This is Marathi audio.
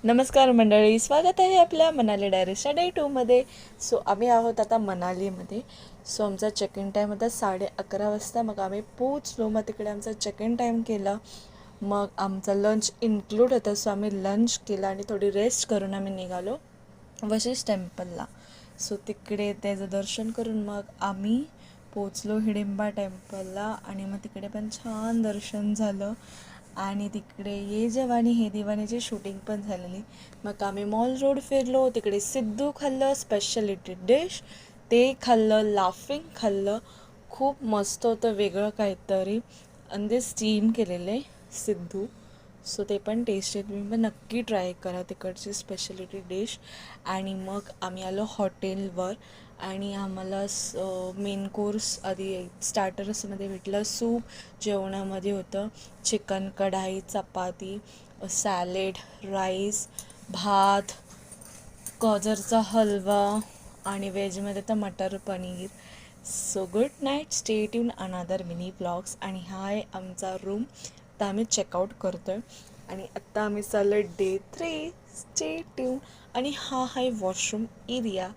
नमस्कार मंडळी, स्वागत आहे आपल्या मनाली डायरीजच्या डे 2मध्ये. आम्ही आहोत आता मनालीमध्ये. आमचा चेक इन टाईम होता 11:30 वाजता. मग आम्ही पोचलो. मग तिकडे आमचा चेक इन टाईम केला. मग आमचा लंच इन्क्लूड होता. आम्ही लंच केला आणि थोडी रेस्ट करून आम्ही निघालो वशिष्ठ टेम्पलला. तिकडे त्याचं दर्शन करून मग आम्ही पोचलो हिडिंबा टेम्पलला आणि मग तिकडे पण छान दर्शन झालं. आणि तिकडे ये जवानी हे दिवानीची शूटिंग पण झालेली. मग आम्ही मॉल रोड फिरलो. तिकडे सिद्धू खाल्लं, स्पेशालिटी डिश ते खाल्लं, लाफिंग खाल्लं. खूप मस्त होतं, वेगळं काहीतरी. आणि ते स्टीम केलेले सिद्धू. ते पण टेस्टी. तुम्ही पण नक्की ट्राय करा तिकडची स्पेशालिटी डिश. आणि मग आम्ही आलो हॉटेलवर आणि आम्हाला मेन कोर्स आधी स्टार्टर्समध्ये भेटलं. सूप जेवणामध्ये होतं चिकन कढाई, चपाती, सॅलेड, राईस, भात, गाजरचा हलवा आणि व्हेजमध्ये तर मटर पनीर. Good night, stay tune another mini blogs. आणि हा आहे आमचा रूम. आता आम्ही चेकआउट करतो आहे आणि आत्ता आम्ही चाललो डे 3. Stay tune. आणि हा आहे वॉशरूम एरिया.